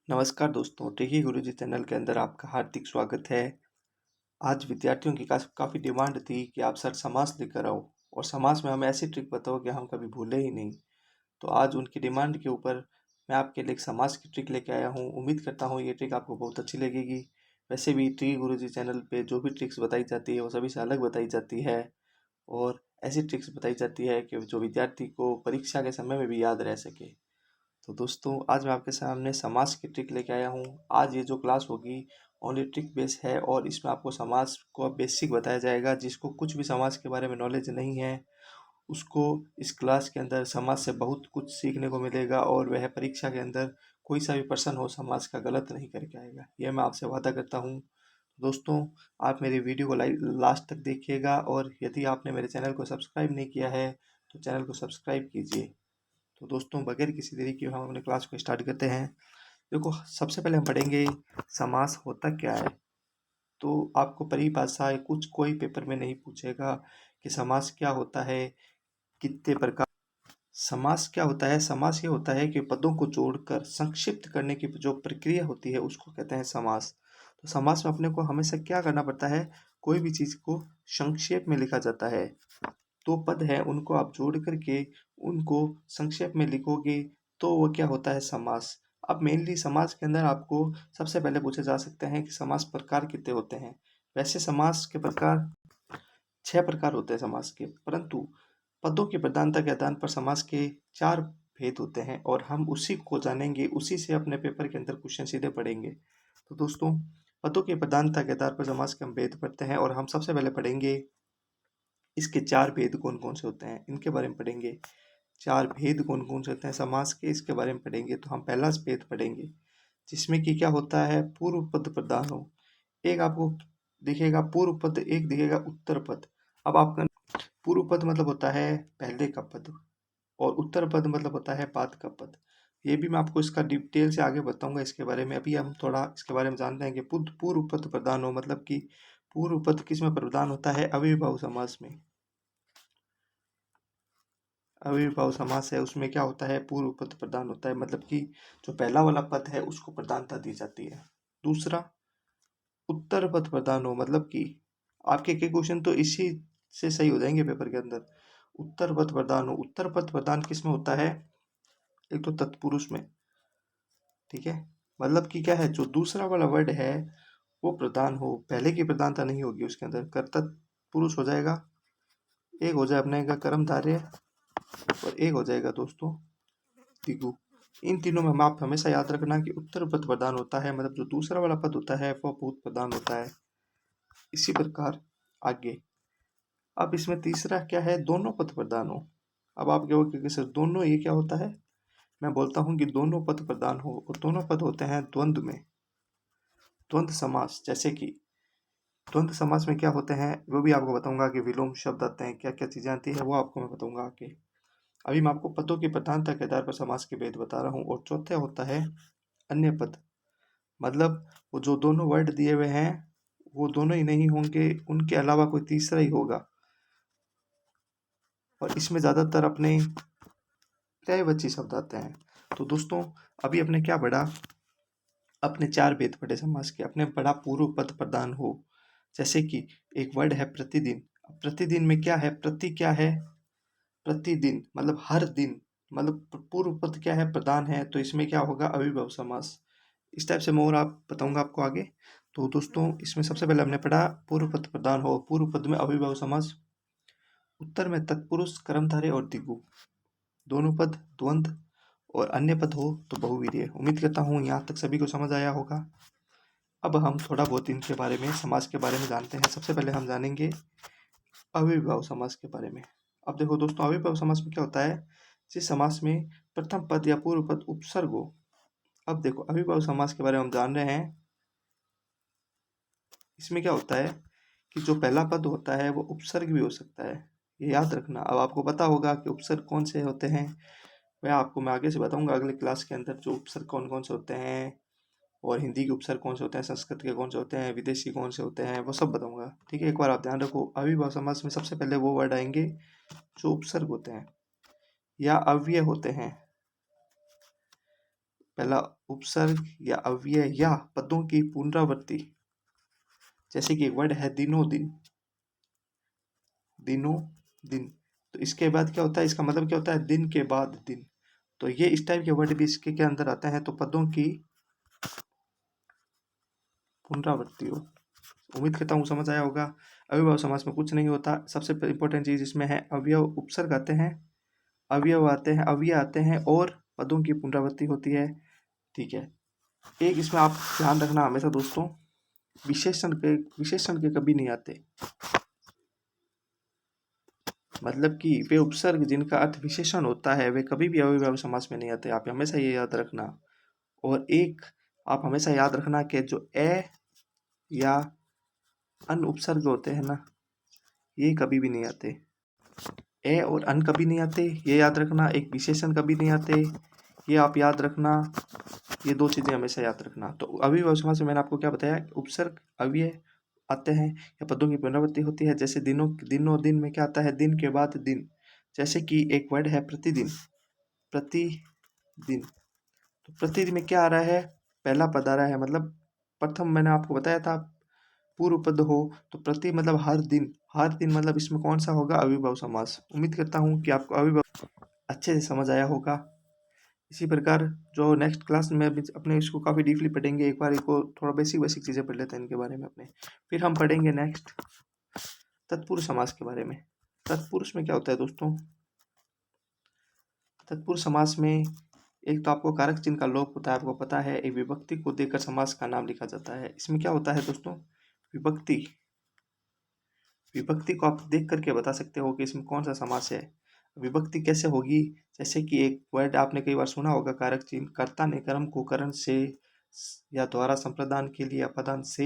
नमस्कार दोस्तों, टिकी गुरुजी चैनल के अंदर आपका हार्दिक स्वागत है। आज विद्यार्थियों की काफ़ी डिमांड थी कि आप सर समास लेकर आओ और समास में हमें ऐसी ट्रिक बताओ कि हम कभी भूले ही नहीं। तो आज उनकी डिमांड के ऊपर मैं आपके लिए एक समास की ट्रिक लेके आया हूँ। उम्मीद करता हूँ ये ट्रिक आपको बहुत अच्छी लगेगी। वैसे भी टिकी गुरुजी चैनल पे जो भी ट्रिक्स बताई जाती है वो सभी से अलग बताई जाती है और ऐसी ट्रिक्स बताई जाती है कि जो विद्यार्थी को परीक्षा के समय में भी याद रह सके। तो दोस्तों आज मैं आपके सामने समास की ट्रिक लेके आया हूँ। आज ये जो क्लास होगी ओनली ट्रिक बेस है और इसमें आपको समास को बेसिक बताया जाएगा। जिसको कुछ भी समास के बारे में नॉलेज नहीं है उसको इस क्लास के अंदर समास से बहुत कुछ सीखने को मिलेगा और वह परीक्षा के अंदर कोई सा भी प्रश्न हो समास का गलत नहीं करके आएगा, यह मैं आपसे वादा करता हूँ। दोस्तों आप मेरी वीडियो को लास्ट तक देखिएगा और यदि आपने मेरे चैनल को सब्सक्राइब नहीं किया है तो चैनल को सब्सक्राइब कीजिए। तो दोस्तों बगैर किसी देरी के हम अपने क्लास को स्टार्ट करते हैं। देखो सबसे पहले हम पढ़ेंगे समास होता क्या है। तो आपको परिभाषा या कुछ कोई पेपर में नहीं पूछेगा कि समास क्या होता है, कितने प्रकार। समास क्या होता है? समास ये होता है कि पदों को जोड़कर संक्षिप्त करने की जो प्रक्रिया होती है उसको कहते हैं समास। तो समास में अपने को हमेशा क्या करना पड़ता है, कोई भी चीज को संक्षेप में लिखा जाता है। दो पद हैं उनको आप जोड़ करके उनको संक्षेप में लिखोगे तो वो क्या होता है, समास। अब मेनली समास के अंदर आपको सबसे पहले पूछे जा सकते हैं कि समास प्रकार कितने होते हैं। वैसे समास के प्रकार 6 प्रकार होते हैं समास के, परंतु पदों की प्रधानता के आधार पर समास के 4 भेद होते हैं और हम उसी को जानेंगे, उसी से अपने पेपर के अंदर क्वेश्चन सीधे पढ़ेंगे। तो दोस्तों पदों की प्रधानता के आधार पर समास के हम भेद पढ़ते हैं और हम सबसे पहले पढ़ेंगे इसके 4 भेद कौन कौन से होते हैं, इनके बारे में पढ़ेंगे। 4 भेद कौन कौन से होते हैं समास के, इसके बारे में पढ़ेंगे। तो हम पहला भेद पढ़ेंगे जिसमें कि क्या होता है, पूर्व पद प्रधान हो। एक आपको दिखेगा पूर्व पद, एक दिखेगा उत्तर पद। अब आपका पूर्व पद मतलब होता है पहले का पद और उत्तर पद मतलब होता है बाद का पद। ये भी मैं आपको इसका डिटेल से आगे बताऊंगा इसके बारे में। अभी हम थोड़ा इसके बारे में जानते हैं कि पूर्व पद प्रधान हो मतलब कि पूर्व पद किस में प्रधान होता है, अविर्भाव समास में। अविर्भाव समास है उसमें क्या होता है, पूर्व पद प्रधान होता है, मतलब कि जो पहला वाला पद है उसको प्रधानता दी जाती है। दूसरा उत्तर पद प्रधान हो मतलब कि आपके के क्वेश्चन तो इसी से सही हो जाएंगे पेपर के अंदर। उत्तर पद प्रधान हो, उत्तर पद प्रधान किस में होता है, एक तो तत्पुरुष में, ठीक है। मतलब कि क्या है, जो दूसरा वाला वर्ड है वो प्रधान हो, पहले की प्रधानता नहीं होगी उसके अंदर। कर्ता पुरुष हो जाएगा, एक हो जाए अपने का कर्मधारय और एक हो जाएगा दोस्तों द्विगु। इन तीनों में आप हमेशा याद रखना कि उत्तर पद प्रधान होता है, मतलब जो दूसरा वाला पद होता है वो भूत प्रधान होता है। इसी प्रकार आगे अब इसमें तीसरा क्या है, दोनों पद प्रधान हो। अब आप कहोगे कि सर दोनों ये क्या होता है, मैं बोलता हूँ कि दोनों पद प्रधान हो और दोनों पद होते हैं द्वंद्व में। द्वंद्व समास, जैसे कि द्वंद्व समास में क्या होते हैं वो भी आपको बताऊंगा कि विलोम शब्द आते हैं, क्या क्या चीजें आती है वो आपको मैं बताऊंगा आगे। अभी मैं आपको पदों की प्रधानता के आधार पर समास के भेद बता रहा हूँ। और चौथा होता है अन्य पद, मतलब वो जो दोनों वर्ड दिए हुए हैं वो दोनों ही नहीं होंगे, उनके अलावा कोई तीसरा ही होगा। और इसमें ज्यादातर अपने पर्यायवाची शब्द आते हैं। तो दोस्तों अभी अपने क्या पढ़ा, अपने 4 भेद पढ़े समास के। अपने पढ़ा पूर्व पद प्रधान हो, जैसे कि एक वर्ड है प्रतिदिन। अब प्रतिदिन में क्या है, प्रति क्या है, प्रतिदिन मतलब हर दिन, मतलब पूर्व पद क्या है, प्रधान है, तो इसमें क्या होगा, अविभव समास। इस टाइप से मैं और आप बताऊंगा आपको आगे। तो दोस्तों इसमें सबसे पहले हमने पढ़ा पूर्व पद प्रधान हो, पूर्व पद में अविभव समास, उत्तर में तत्पुरुष कर्मधारय और द्विगु, दोनों पद द्वंद्व और अन्य पद हो तो बहुवीर्य। उम्मीद करता हूँ यहाँ तक सभी को समझ आया होगा। अब हम थोड़ा बहुत इनके बारे में, समास के बारे में जानते हैं। सबसे पहले हम जानेंगे अविर्भाव समास के बारे में। अब देखो दोस्तों अविर्भाव समास में क्या होता है, जिस समास में प्रथम पद या पूर्व पद उपसर्ग हो। अब देखो अविर्भाव समास के बारे में हम जान रहे हैं, इसमें क्या होता है कि जो पहला पद होता है वो उपसर्ग भी हो सकता है, ये याद रखना। अब आपको पता होगा कि उपसर्ग कौन से होते हैं, वह आपको मैं आगे से बताऊंगा अगले क्लास के अंदर, जो उपसर्ग कौन कौन से होते हैं और हिंदी के उपसर्ग कौन से होते हैं, संस्कृत के कौन से होते हैं, विदेशी कौन से होते हैं, वो सब बताऊंगा, ठीक है। एक बार आप ध्यान रखो, अविभाव समास में सबसे पहले वो वर्ड आएंगे जो उपसर्ग होते हैं या अव्यय होते हैं। पहला उपसर्ग या अव्यय या पदों की पुनरावृत्ति, जैसे कि एक वर्ड है दिनों दिन, दिनों दिन, तो इसके बाद क्या होता है, इसका मतलब क्या होता है, दिन के बाद दिन। तो ये इस टाइप के वर्ड भी इसके के अंदर आते हैं। तो पदों की पुनरावृत्ति हो। उम्मीद करता हूँ समझ आया होगा। अविभाव समास में कुछ नहीं होता। सबसे इंपॉर्टेंट चीज इसमें है अवयव, उपसर्ग आते हैं, अवयव आते हैं, अव्यय आते हैं और पदों की पुनरावृत्ति होती है। ठीक है। एक इसमें आप ध्यान रखना हमेशा दोस्तों, विशेषण के कभी नहीं आते। मतलब कि वे उपसर्ग जिनका अर्थ विशेषण होता है वे कभी भी अविभाव समास में नहीं आते। आप हमेशा ये याद रखना। और एक आप हमेशा याद रखना कि जो ए या अन उपसर्ग होते हैं ना, ये कभी भी नहीं आते। ए और अन कभी नहीं आते, ये याद रखना। एक विशेषण कभी नहीं आते, ये आप याद रखना। ये दो चीजें हमेशा याद रखना। तो अविभाव समास में मैंने आपको क्या बताया, उपसर्ग अव्यय आते हैं या पदों की पुनरावृत्ति होती है। जैसे दिनों दिनों दिन में क्या आता है, दिन के बाद दिन। जैसे कि एक वर्ड है प्रतिदिन, प्रतिदिन, तो प्रतिदिन में क्या आ रहा है, पहला पद आ रहा है। मतलब प्रथम मैंने आपको बताया था पूर्व पद हो, तो प्रति मतलब हर दिन, हर दिन मतलब इसमें कौन सा होगा, अविभाव समास। उम्मीद करता हूँ कि आपको अविभाव अच्छे से समझ आया होगा। इसी प्रकार जो नेक्स्ट क्लास में अभी अपने इसको काफ़ी डीपली पढ़ेंगे। एक बार इसको थोड़ा बेसिक बेसिक चीज़ें पढ़ लेते हैं इनके बारे में अपने, फिर हम पढ़ेंगे नेक्स्ट तत्पुरुष समास के बारे में। तत्पुरुष में क्या होता है दोस्तों, तत्पुरुष समास में एक तो आपको कारक चिन्ह का लोप होता है, आपको पता है। एक विभक्ति को देकर समास का नाम लिखा जाता है। इसमें क्या होता है दोस्तों, विभक्ति, विभक्ति को आप देख करके बता सकते हो कि इसमें कौन सा समास है। विभक्ति कैसे होगी, जैसे कि एक वर्ड आपने कई बार सुना होगा, कारक चिन्ह, कर्ता ने कर्म को करण से या द्वारा संप्रदान के लिए अपदान से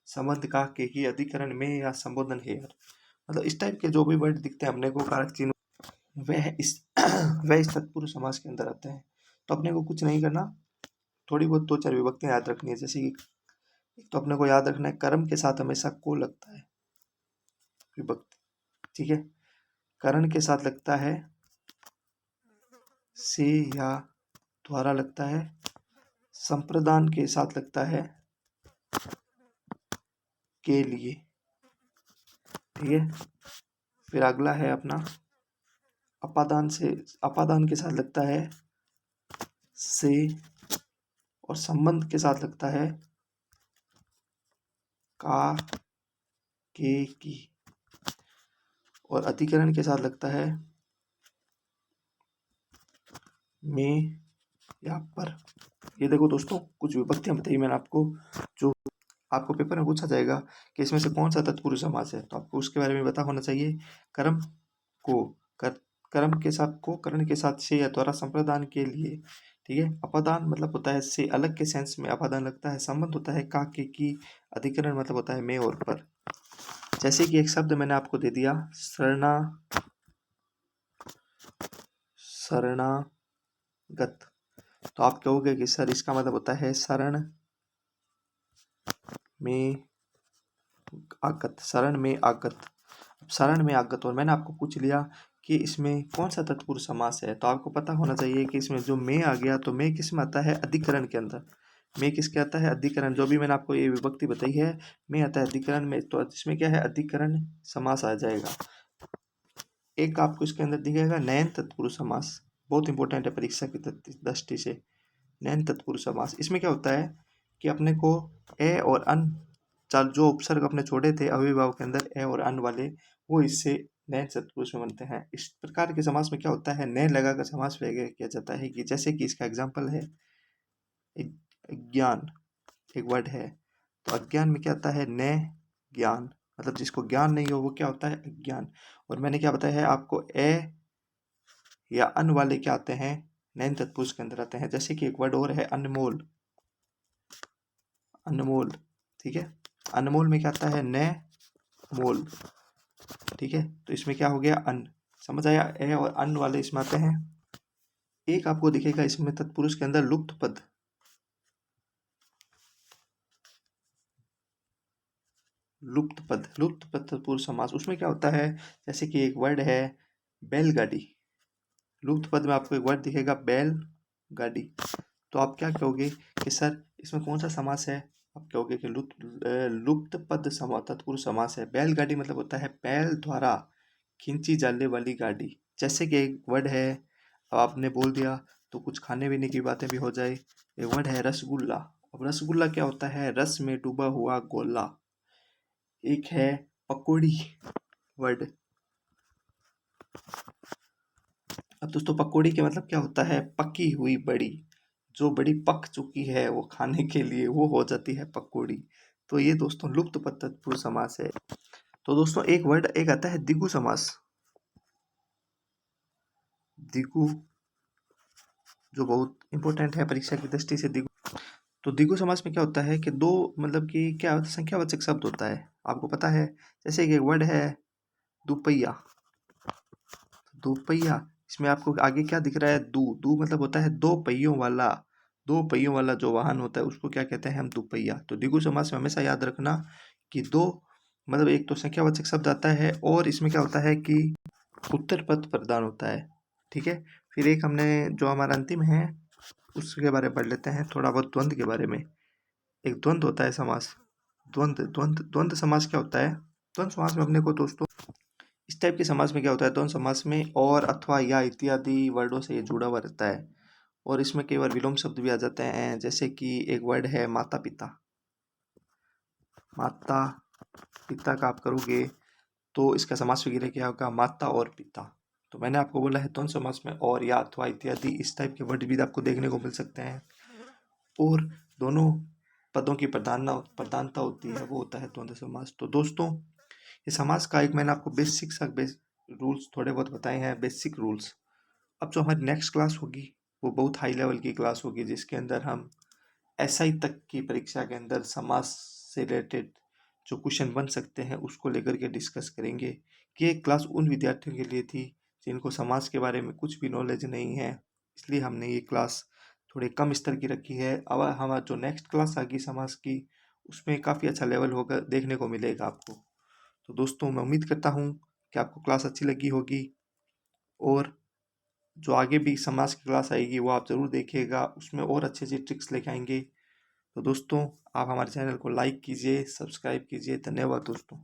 संबंध का के ही अधिकरण में या संबोधन है। मतलब इस टाइप के जो भी वर्ड दिखते हैं अपने को कारक चिन्ह, वह इस वह इस तत्पुरुष समास के अंदर आते हैं। तो अपने को कुछ नहीं करना, थोड़ी बहुत दो चार विभक्तियां याद रखनी है। जैसे कि एक तो अपने को याद रखना है, कर्म के साथ हमेशा को लगता है विभक्ति, ठीक है। करण के साथ लगता है से या द्वारा लगता है, संप्रदान के साथ लगता है के लिए, ठीक है। फिर अगला है अपना अपादान, से अपादान के साथ लगता है से, और संबंध के साथ लगता है का, के, की, और अधिकरण के साथ लगता है में या पर। ये देखो दोस्तों, कुछ विभक्तियां बताई मैंने आपको, जो आपको पेपर में पूछा जाएगा कि इसमें से कौन सा तत्पुरुष समास है, तो आपको उसके बारे में पता होना चाहिए। कर्म को कर, कर्म के साथ को, करण के साथ से या द्वारा संप्रदान के लिए, ठीक है। अपादान मतलब होता है से अलग के सेंस में अपादान लगता है। संबंध होता है का, के, की। अधिकरण मतलब होता है में और पर। जैसे कि एक शब्द मैंने आपको दे दिया, शरणागत, तो आप कहोगे कि सर इसका मतलब होता है शरण में आगत, शरण में आगत। शरण में आगत, और मैंने आपको पूछ लिया कि इसमें कौन सा तत्पुरुष समास है, तो आपको पता होना चाहिए कि इसमें जो में आ गया, तो में किस में आता है, अधिकरण के अंदर। में किसके आता है, अधिकरण। जो भी मैंने आपको ये विभक्ति बताई है, में आता है अधिकरण में, तो इसमें क्या है, अधिकरण समास आ जाएगा। एक आपको इसके अंदर दिखेगा नयन तत्पुरुष समास, बहुत इंपॉर्टेंट है परीक्षा की दृष्टि से। नयन तत्पुरुष समास, इसमें क्या होता है कि अपने को ए और अन, चार जो उपसर्ग अपने छोड़े थे अविभाव के अंदर, ए और अन वाले, वो इससे नए तत्पुरुष में बनते हैं। इस प्रकार के समास में क्या होता है, नए लगाकर समास वगैरह किया जाता है। कि जैसे कि इसका एग्जाम्पल है ज्ञान, एक वर्ड है, तो अज्ञान में क्या आता है, नए ज्ञान, मतलब जिसको ज्ञान नहीं हो वो क्या होता है, अज्ञान। और मैंने क्या बताया है आपको, ए या अन वाले क्या आते हैं, नैन तत्पुरुष के अंदर आते हैं। जैसे कि एक वर्ड और है अनमोल, अनमोल, ठीक है। अनमोल में क्या आता है, न मोल, ठीक है। तो इसमें क्या हो गया, अन। समझ आया, ए और अन वाले इसमें आते हैं। एक आपको दिखेगा इसमें तत्पुरुष के अंदर लुप्त पद, लुप्त पद, लुप्त पद तत्पुरुष समास। उसमें क्या होता है, जैसे कि एक वर्ड है बैलगाड़ी, लुप्त पद में आपको एक वर्ड दिखेगा बैल गाड़ी, तो आप क्या कहोगे कि सर इसमें कौन सा समास है? आप कहोगे कि लुप्त पद तत्पुरुष समास है। बैलगाड़ी मतलब होता है बैल द्वारा खींची जाने वाली गाड़ी। जैसे कि एक वर्ड है, अब आपने बोल दिया तो कुछ खाने पीने की बातें भी हो जाए। एक वर्ड है रसगुल्ला। अब रसगुल्ला क्या होता है? रस में डूबा हुआ गोला। एक है पकौड़ी वर्ड। अब दोस्तों पकौड़ी के मतलब क्या होता है? पकी हुई बड़ी। जो बड़ी पक चुकी है वो खाने के लिए वो हो जाती है पकौड़ी। तो ये दोस्तों लुप्त पद तत्पुरुष समास है। तो दोस्तों एक वर्ड एक आता है द्विगु समास। द्विगु जो बहुत इंपॉर्टेंट है परीक्षा की दृष्टि से। द्विगु तो द्विगु समास में क्या होता है कि दो मतलब कि क्या होता है? संख्यावाचक शब्द होता है। आपको पता है जैसे कि एक वर्ड है दुपहिया। दोपहिया इसमें आपको आगे क्या दिख रहा है? दू दू मतलब होता है दो पहियों वाला। दो पहियों वाला जो वाहन होता है उसको क्या कहते हैं? हम दुपहिया। तो द्विगु समास में हमेशा याद रखना कि दो मतलब एक तो संख्यावाचक शब्द आता है और इसमें क्या होता है कि उत्तर पद प्रदान होता है। ठीक है। फिर एक हमने जो हमारा अंतिम है उसके बारे में पढ़ लेते हैं, थोड़ा बहुत द्वंद्व के बारे में। एक द्वंद्व होता है समास। द्वंद्व समास क्या होता है? द्वंद्व समास में अपने को दोस्तों इस टाइप के समास में क्या होता है? द्वंद्व समास में और अथवा या इत्यादि वर्डों से ये जुड़ा हुआ रहता है और इसमें कई बार विलोम शब्द भी आ जाते हैं। जैसे कि एक वर्ड है माता पिता। माता पिता का आप करोगे तो इसका समास वगैरह क्या होगा? माता और पिता। तो मैंने आपको बोला है द्वंद्व समास में और या अथवा इत्यादि इस टाइप के वर्ड भी आपको देखने को मिल सकते हैं और दोनों पदों की प्रधानता होती है, वो होता है द्वंद्व समास। तो दोस्तों ये समास का एक मैंने आपको बेसिक सा रूल्स थोड़े बहुत बताए हैं, बेसिक रूल्स। अब जो हमारी नेक्स्ट क्लास होगी वो बहुत हाई लेवल की क्लास होगी जिसके अंदर हम एसआई तक की परीक्षा के अंदर समाज से रिलेटेड जो क्वेश्चन बन सकते हैं उसको लेकर के डिस्कस करेंगे। कि ये क्लास उन विद्यार्थियों के लिए थी जिनको समाज के बारे में कुछ भी नॉलेज नहीं है, इसलिए हमने ये क्लास थोड़े कम स्तर की रखी है। अब हमारा जो नेक्स्ट क्लास आएगी समाज की उसमें काफ़ी अच्छा लेवल होगा, देखने को मिलेगा आपको। तो दोस्तों मैं उम्मीद करता हूँ कि आपको क्लास अच्छी लगी होगी और जो आगे भी समाज की क्लास आएगी वो आप ज़रूर देखिएगा, उसमें और अच्छी अच्छी ट्रिक्स लेके आएंगे। तो दोस्तों आप हमारे चैनल को लाइक कीजिए, सब्सक्राइब कीजिए। धन्यवाद दोस्तों।